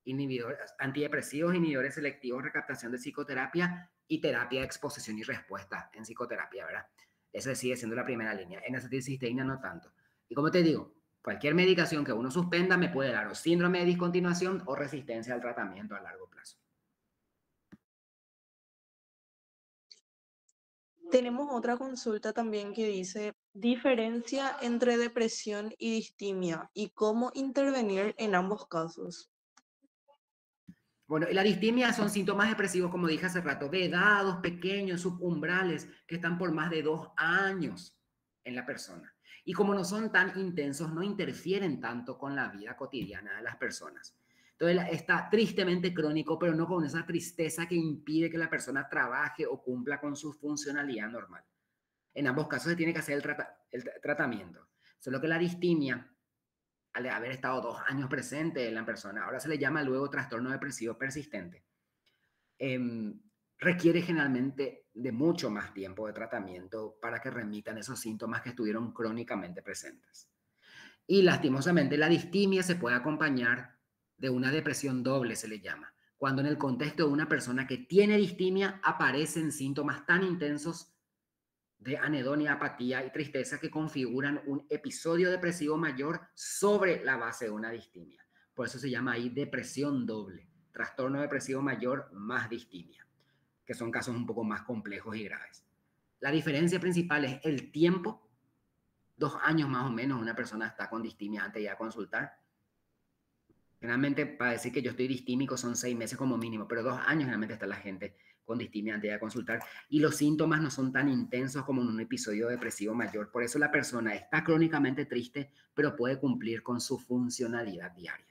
Speaker 2: inhibidores, antidepresivos, inhibidores selectivos, recaptación de psicoterapia y terapia de exposición y respuesta en psicoterapia, ¿verdad? Eso sigue siendo la primera línea. En acetilcisteína no tanto. Y como te digo, cualquier medicación que uno suspenda me puede dar o síndrome de discontinuación o resistencia al tratamiento a largo plazo.
Speaker 1: Tenemos otra consulta también que dice, diferencia entre depresión y distimia y cómo intervenir en ambos casos.
Speaker 2: Bueno, y la distimia son síntomas depresivos, como dije hace rato, vedados, pequeños, subumbrales, que están por más de 2 años en la persona. Y como no son tan intensos, no interfieren tanto con la vida cotidiana de las personas. Entonces está tristemente crónico, pero no con esa tristeza que impide que la persona trabaje o cumpla con su funcionalidad normal. En ambos casos se tiene que hacer el tratamiento. Solo que la distimia, al haber estado 2 años presente en la persona, ahora se le llama luego trastorno depresivo persistente. Eh, Requiere generalmente de mucho más tiempo de tratamiento para que remitan esos síntomas que estuvieron crónicamente presentes. Y lastimosamente la distimia se puede acompañar de una depresión doble, se le llama, cuando en el contexto de una persona que tiene distimia aparecen síntomas tan intensos de anedonia, apatía y tristeza que configuran un episodio depresivo mayor sobre la base de una distimia. Por eso se llama ahí depresión doble, trastorno depresivo mayor más distimia, que son casos un poco más complejos y graves. La diferencia principal es el tiempo. 2 años más o menos una persona está con distimia antes de ir a consultar. Generalmente, para decir que yo estoy distímico son 6 meses como mínimo, pero 2 años generalmente está la gente con distimia antes de ir a consultar. Y los síntomas no son tan intensos como en un episodio depresivo mayor. Por eso la persona está crónicamente triste, pero puede cumplir con su funcionalidad diaria.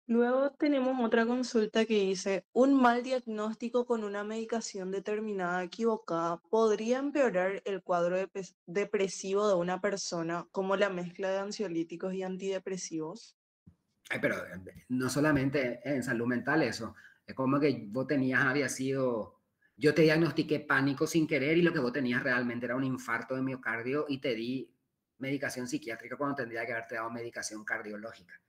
Speaker 1: Luego tenemos otra consulta que dice, ¿un mal diagnóstico con una medicación determinada equivocada podría empeorar el cuadro depresivo de una persona como la mezcla de ansiolíticos y antidepresivos?
Speaker 2: Ay, pero no solamente en salud mental eso, es como que vos tenías, había sido, yo te diagnostiqué pánico sin querer y lo que vos tenías realmente era un infarto de miocardio y te di medicación psiquiátrica cuando tendría que haberte dado medicación cardiológica.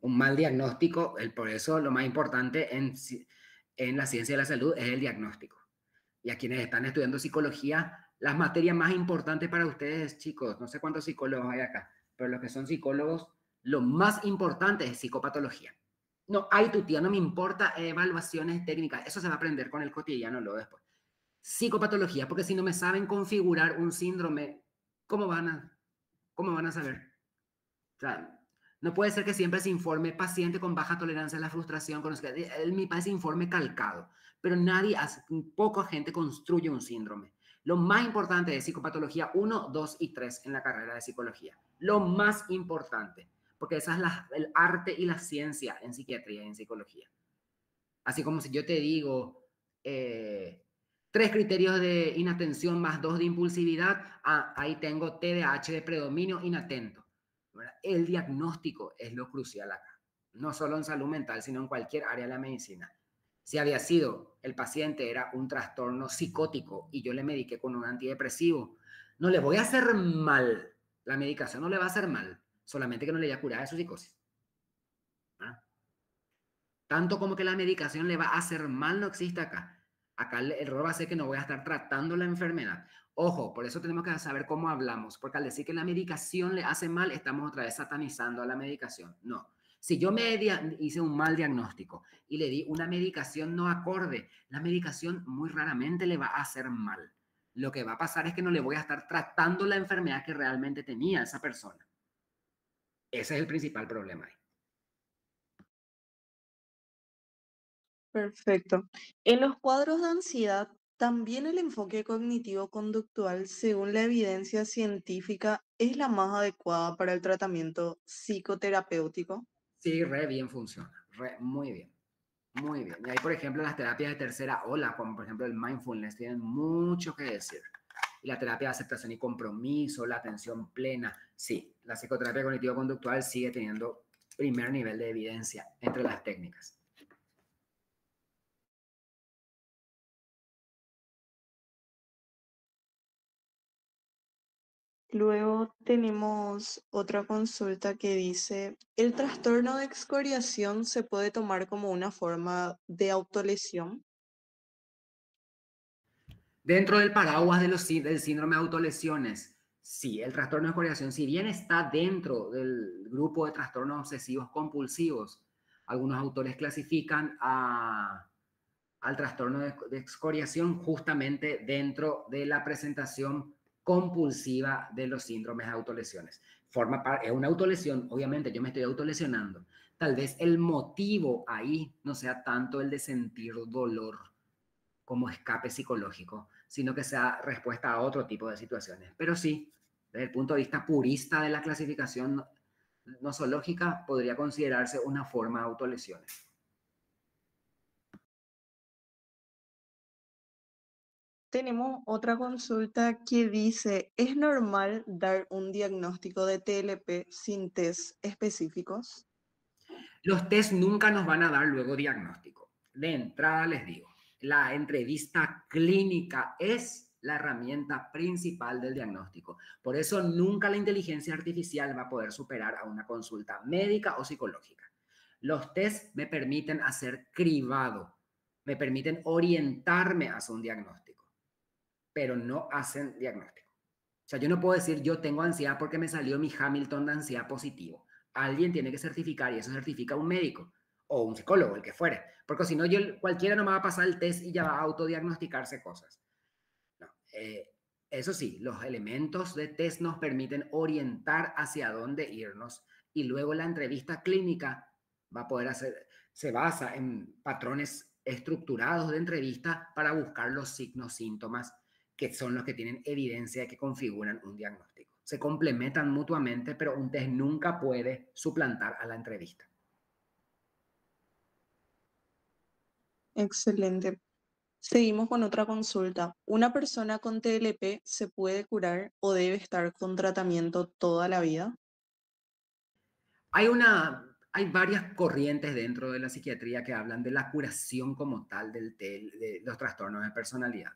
Speaker 2: Un mal diagnóstico, por eso lo más importante en la ciencia de la salud es el diagnóstico. Y a quienes están estudiando psicología, las materias más importantes para ustedes, chicos, no sé cuántos psicólogos hay acá, pero los que son psicólogos, lo más importante es psicopatología. No, hay tu tía, no me importa evaluaciones técnicas, eso se va a aprender con el cotidiano luego después. Psicopatología, porque si no me saben configurar un síndrome, ¿cómo van a, cómo van a saber? O sea, no puede ser que siempre se informe paciente con baja tolerancia a la frustración, con me parece informe calcado, pero nadie, poca gente construye un síndrome. Lo más importante de psicopatología 1, 2 y 3 en la carrera de psicología. Lo más importante, porque esa es el arte y la ciencia en psiquiatría y en psicología. Así como si yo te digo, eh, 3 criterios de inatención más 2 de impulsividad, ahí tengo TDAH de predominio inatento. ¿Verdad? El diagnóstico es lo crucial acá, no solo en salud mental, sino en cualquier área de la medicina. Si había sido, el paciente era un trastorno psicótico y yo le mediqué con un antidepresivo, no le voy a hacer mal, la medicación no le va a hacer mal, solamente que no le voy a curar de su psicosis. ¿Ah? Tanto como que la medicación le va a hacer mal no existe acá. Acá el error va a ser que no voy a estar tratando la enfermedad. Ojo, por eso tenemos que saber cómo hablamos, porque al decir que la medicación le hace mal, estamos otra vez satanizando a la medicación. No. Si yo hice un mal diagnóstico y le di una medicación no acorde, la medicación muy raramente le va a hacer mal. Lo que va a pasar es que no le voy a estar tratando la enfermedad que realmente tenía esa persona. Ese es el principal problema ahí.
Speaker 1: Perfecto. En los cuadros de ansiedad, también el enfoque cognitivo-conductual, según la evidencia científica, es la más adecuada para el tratamiento psicoterapéutico.
Speaker 2: Sí, re bien funciona, muy bien. Muy bien. Y ahí, por ejemplo, las terapias de tercera ola, como por ejemplo el mindfulness, tienen mucho que decir. Y la terapia de aceptación y compromiso, la atención plena. Sí, la psicoterapia cognitivo-conductual sigue teniendo primer nivel de evidencia entre las técnicas.
Speaker 1: Luego tenemos otra consulta que dice, ¿el trastorno de excoriación se puede tomar como una forma de autolesión?
Speaker 2: Dentro del paraguas del síndrome de autolesiones, sí, el trastorno de escoriación, si bien está dentro del grupo de trastornos obsesivos compulsivos, algunos autores clasifican al trastorno de excoriación justamente dentro de la presentación compulsiva de los síndromes de autolesiones. Es una autolesión, obviamente yo me estoy autolesionando. Tal vez el motivo ahí no sea tanto el de sentir dolor como escape psicológico, sino que sea respuesta a otro tipo de situaciones. Pero sí, desde el punto de vista purista de la clasificación nosológica, podría considerarse una forma de autolesiones.
Speaker 1: Tenemos otra consulta que dice, ¿es normal dar un diagnóstico de TLP sin test específicos?
Speaker 2: Los test nunca nos van a dar luego diagnóstico. De entrada les digo, la entrevista clínica es la herramienta principal del diagnóstico. Por eso nunca la inteligencia artificial va a poder superar a una consulta médica o psicológica. Los test me permiten hacer cribado, me permiten orientarme hacia un diagnóstico, pero no hacen diagnóstico. O sea, yo no puedo decir yo tengo ansiedad porque me salió mi Hamilton de ansiedad positivo. Alguien tiene que certificar y eso certifica un médico o un psicólogo, el que fuere. Porque si no, cualquiera no me va a pasar el test y ya va a autodiagnosticarse cosas. No. Eso sí, los elementos de test nos permiten orientar hacia dónde irnos y luego la entrevista clínica va a poder hacer, se basa en patrones estructurados de entrevista para buscar los signos, síntomas que son los que tienen evidencia que configuran un diagnóstico. Se complementan mutuamente, pero un test nunca puede suplantar a la entrevista.
Speaker 1: Excelente. Seguimos con otra consulta. ¿Una persona con TLP se puede curar o debe estar con tratamiento toda la vida?
Speaker 2: Hay varias corrientes dentro de la psiquiatría que hablan de la curación como tal de los trastornos de personalidad.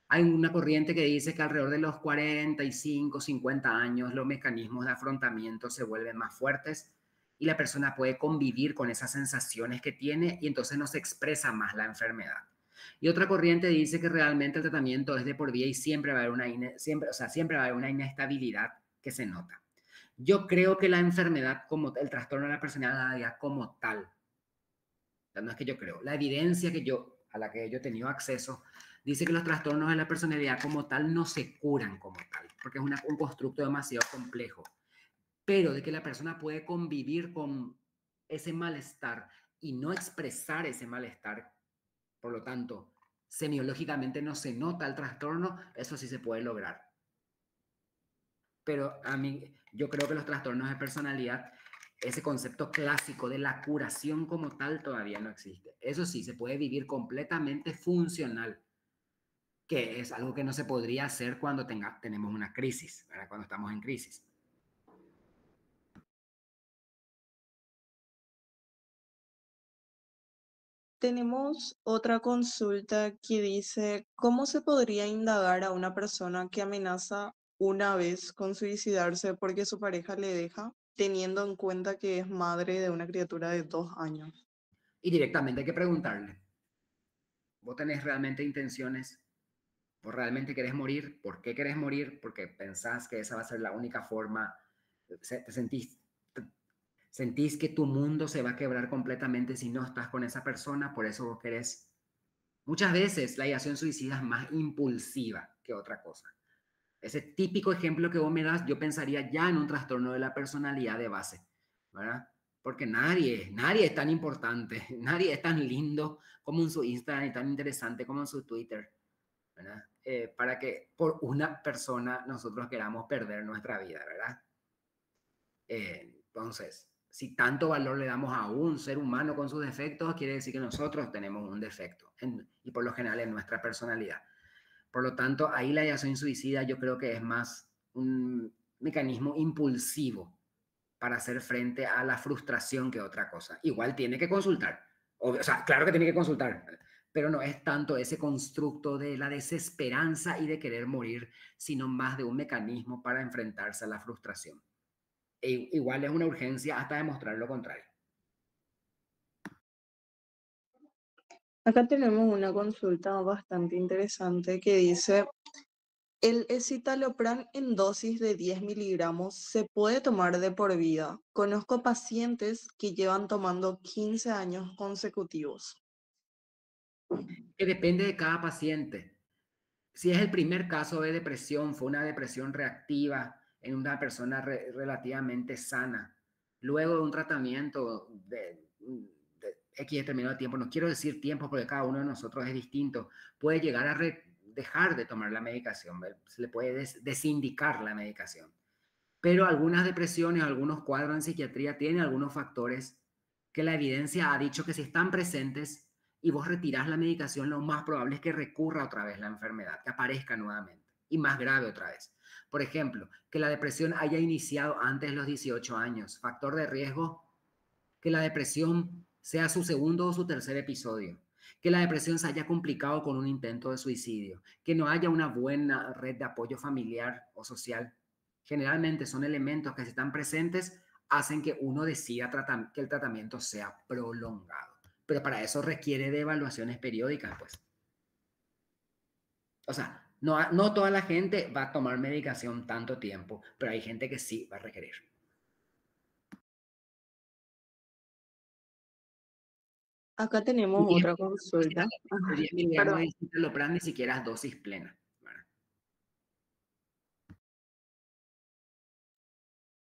Speaker 2: Hay una corriente que dice que alrededor de los 45, 50 años los mecanismos de afrontamiento se vuelven más fuertes y la persona puede convivir con esas sensaciones que tiene y entonces no se expresa más la enfermedad. Y otra corriente dice que realmente el tratamiento es de por vida y siempre va a haber siempre va a haber una inestabilidad que se nota. Yo creo que la enfermedad como el trastorno de la personalidad como tal, no es que yo creo, la evidencia a la que yo he tenido acceso dice que los trastornos de la personalidad como tal no se curan como tal, porque es un constructo demasiado complejo, pero de que la persona puede convivir con ese malestar y no expresar ese malestar, por lo tanto, semiológicamente no se nota el trastorno, eso sí se puede lograr. Pero a mí, yo creo que los trastornos de personalidad, ese concepto clásico de la curación como tal todavía no existe. Eso sí, se puede vivir completamente funcional, que es algo que no se podría hacer cuando tenemos una crisis, ¿verdad? Cuando estamos en crisis.
Speaker 1: Tenemos otra consulta que dice, ¿cómo se podría indagar a una persona que amenaza una vez con suicidarse porque su pareja le deja, teniendo en cuenta que es madre de una criatura de 2 años?
Speaker 2: Y directamente hay que preguntarle, ¿vos tenés realmente intenciones? ¿Vos realmente querés morir? ¿Por qué querés morir? Porque pensás que esa va a ser la única forma, te sentís que tu mundo se va a quebrar completamente si no estás con esa persona, por eso vos querés. Muchas veces la ideación suicida es más impulsiva que otra cosa. Ese típico ejemplo que vos me das, yo pensaría ya en un trastorno de la personalidad de base, ¿verdad? Porque nadie es tan importante, nadie es tan lindo como en su Instagram y tan interesante como en su Twitter, ¿verdad? Para que por una persona nosotros queramos perder nuestra vida, ¿verdad? Entonces, si tanto valor le damos a un ser humano con sus defectos, quiere decir que nosotros tenemos un defecto y por lo general en nuestra personalidad. Por lo tanto, ahí la ideación suicida yo creo que es más un mecanismo impulsivo para hacer frente a la frustración que otra cosa. Igual tiene que consultar. O sea, claro que tiene que consultar, pero no es tanto ese constructo de la desesperanza y de querer morir, sino más de un mecanismo para enfrentarse a la frustración. Igual es una urgencia hasta demostrar lo contrario.
Speaker 1: Acá tenemos una consulta bastante interesante que dice, ¿el escitalopram en dosis de 10 miligramos se puede tomar de por vida? Conozco pacientes que llevan tomando 15 años consecutivos.
Speaker 2: Que depende de cada paciente. Si es el primer caso de depresión, fue una depresión reactiva en una persona relativamente sana, luego de un tratamiento de X determinado tiempo, no quiero decir tiempo porque cada uno de nosotros es distinto, puede llegar a dejar de tomar la medicación, se le puede desindicar la medicación. Pero algunas depresiones, algunos cuadros en psiquiatría tienen algunos factores que la evidencia ha dicho que si están presentes y vos retirás la medicación, lo más probable es que recurra otra vez la enfermedad, que aparezca nuevamente y más grave otra vez. Por ejemplo, que la depresión haya iniciado antes de los 18 años, factor de riesgo, que la depresión sea su segundo o su tercer episodio, que la depresión se haya complicado con un intento de suicidio, que no haya una buena red de apoyo familiar o social. Generalmente son elementos que si están presentes hacen que uno decida que el tratamiento sea prolongado. Pero para eso requiere de evaluaciones periódicas, pues. O sea, no toda la gente va a tomar medicación tanto tiempo, pero hay gente que sí va a requerir.
Speaker 1: Acá tenemos
Speaker 2: Y
Speaker 1: otra consulta.
Speaker 2: 10 miligramos
Speaker 1: Perdón,
Speaker 2: de citalopram ni siquiera es dosis plena. ¿Verdad?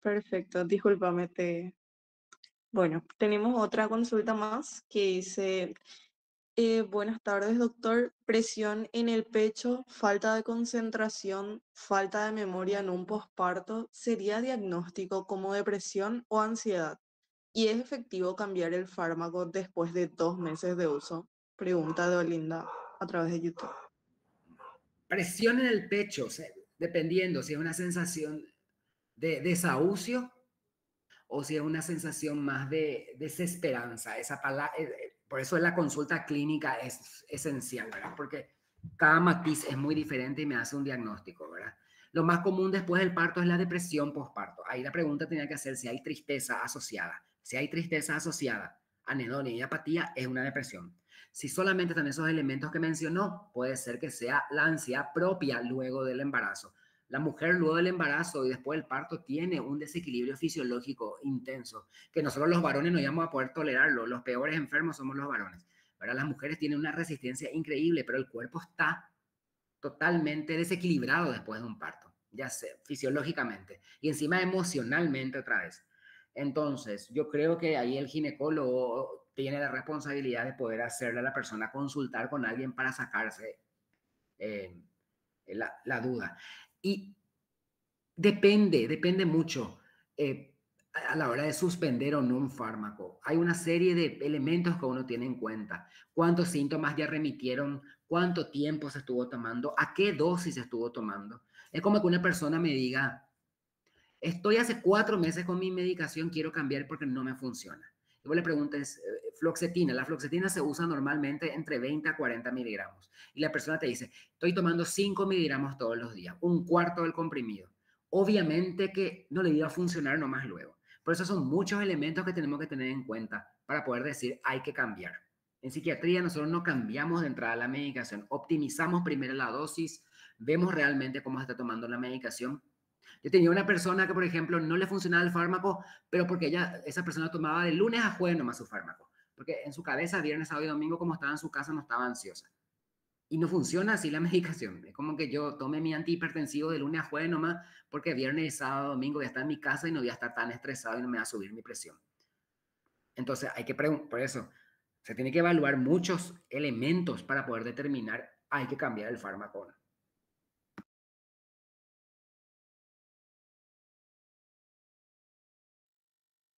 Speaker 1: perfecto. Discúlpame, Bueno, tenemos otra consulta más que dice, buenas tardes, doctor. Presión en el pecho, falta de concentración, falta de memoria en un posparto. ¿Sería diagnóstico como depresión o ansiedad? ¿Y es efectivo cambiar el fármaco después de 2 meses de uso? pregunta de Olinda a través de YouTube.
Speaker 2: Presión en el pecho, o sea, dependiendo si es una sensación de desahucio o si es una sensación más de desesperanza. Esa palabra, por eso la consulta clínica es esencial, ¿verdad? Porque cada matiz es muy diferente y me hace un diagnóstico, ¿verdad? Lo más común después del parto es la depresión postparto. Ahí la pregunta tenía que hacer si hay tristeza asociada. Si hay tristeza asociada, anedonia y apatía, es una depresión. Si solamente están esos elementos que mencionó, puede ser que sea la ansiedad propia luego del embarazo. La mujer luego del embarazo y después del parto tiene un desequilibrio fisiológico intenso que nosotros los varones no íbamos a poder tolerarlo. Los peores enfermos somos los varones. ¿Verdad? Las mujeres tienen una resistencia increíble, pero el cuerpo está totalmente desequilibrado después de un parto, ya sea fisiológicamente y encima emocionalmente otra vez. Entonces, yo creo que ahí el ginecólogo tiene la responsabilidad de poder hacerle a la persona consultar con alguien para sacarse eh, la duda. Y depende mucho a la hora de suspender o no un fármaco. Hay una serie de elementos que uno tiene en cuenta. ¿Cuántos síntomas ya remitieron? ¿Cuánto tiempo se estuvo tomando? ¿A qué dosis se estuvo tomando? Es como que una persona me diga, estoy hace 4 meses con mi medicación, quiero cambiar porque no me funciona. Y vos le preguntas, fluoxetina. La fluoxetina se usa normalmente entre 20 a 40 miligramos. Y la persona te dice, estoy tomando 5 miligramos todos los días, un cuarto del comprimido. Obviamente que no le iba a funcionar nomás luego. Por eso son muchos elementos que tenemos que tener en cuenta para poder decir, hay que cambiar. En psiquiatría nosotros no cambiamos de entrada la medicación, optimizamos primero la dosis, vemos realmente cómo se está tomando la medicación. Yo tenía una persona que, por ejemplo, no le funcionaba el fármaco, pero porque esa persona tomaba de lunes a jueves nomás su fármaco. Porque en su cabeza, viernes, sábado y domingo, como estaba en su casa, no estaba ansiosa. Y no funciona así la medicación. Es como que yo tome mi antihipertensivo de lunes a jueves nomás, porque viernes, sábado, domingo voy a estar en mi casa y no voy a estar tan estresado y no me va a subir mi presión. Entonces, hay que preguntar, por eso, se tiene que evaluar muchos elementos para poder determinar, hay que cambiar el fármaco.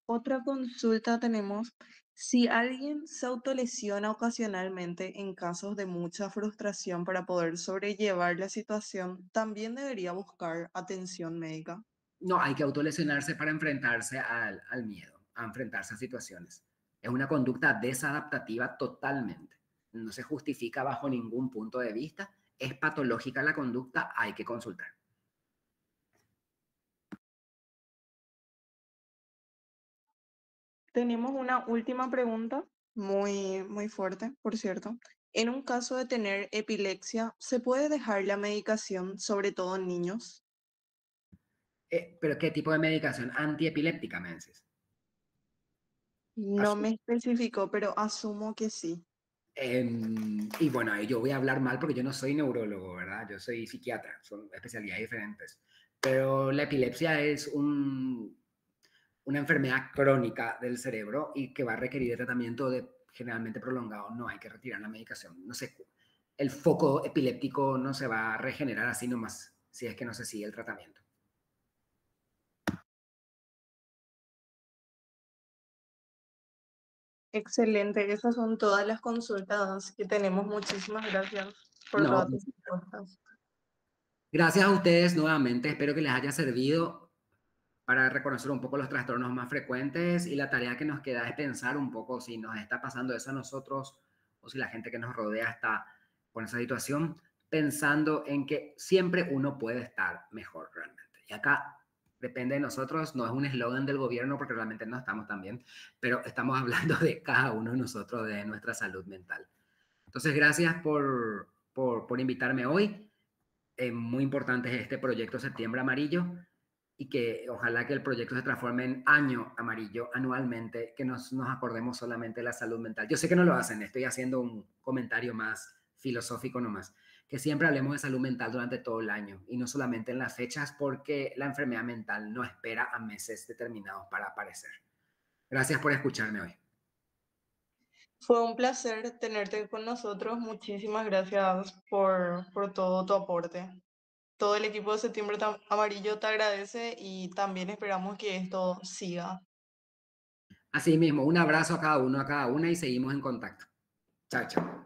Speaker 1: Otra consulta tenemos. Si alguien se autolesiona ocasionalmente en casos de mucha frustración para poder sobrellevar la situación, también debería buscar atención médica.
Speaker 2: No, hay que autolesionarse para enfrentarse al miedo, a enfrentarse a situaciones. Es una conducta desadaptativa totalmente. No se justifica bajo ningún punto de vista. Es patológica la conducta, hay que consultar.
Speaker 1: Tenemos una última pregunta, muy fuerte, por cierto. En un caso de tener epilepsia, ¿se puede dejar la medicación, sobre todo en niños?
Speaker 2: ¿Pero qué tipo de medicación? Antiepiléptica, me dices.
Speaker 1: No me especificó, pero asumo que sí.
Speaker 2: Y bueno, ahí yo voy a hablar mal porque yo no soy neurólogo, ¿verdad? Yo soy psiquiatra, son especialidades diferentes. Pero la epilepsia es una enfermedad crónica del cerebro y que va a requerir de tratamiento generalmente prolongado. No hay que retirar la medicación. No sé, el foco epiléptico no se va a regenerar así nomás si es que no se sigue el tratamiento.
Speaker 1: Excelente, esas son todas las consultas que tenemos. Muchísimas gracias por
Speaker 2: No,
Speaker 1: todas tus respuestas.
Speaker 2: gracias a ustedes nuevamente. Espero que les haya servido para reconocer un poco los trastornos más frecuentes y la tarea que nos queda es pensar un poco si nos está pasando eso a nosotros o si la gente que nos rodea está con esa situación, pensando en que siempre uno puede estar mejor realmente. Y acá depende de nosotros, no es un eslogan del gobierno porque realmente no estamos tan bien, pero estamos hablando de cada uno de nosotros, de nuestra salud mental. Entonces, gracias por invitarme hoy. Muy importante es este proyecto Septiembre Amarillo y que ojalá que el proyecto se transforme en año amarillo anualmente, que nos acordemos solamente de la salud mental. Yo sé que no lo hacen, estoy haciendo un comentario más filosófico nomás, que siempre hablemos de salud mental durante todo el año y no solamente en las fechas porque la enfermedad mental no espera a meses determinados para aparecer. Gracias por escucharme hoy.
Speaker 1: Fue un placer tenerte con nosotros. Muchísimas gracias por todo tu aporte. Todo el equipo de Amarillo te agradece y también esperamos que esto siga.
Speaker 2: Así mismo, un abrazo a cada uno, a cada una y seguimos en contacto. Chao, chao.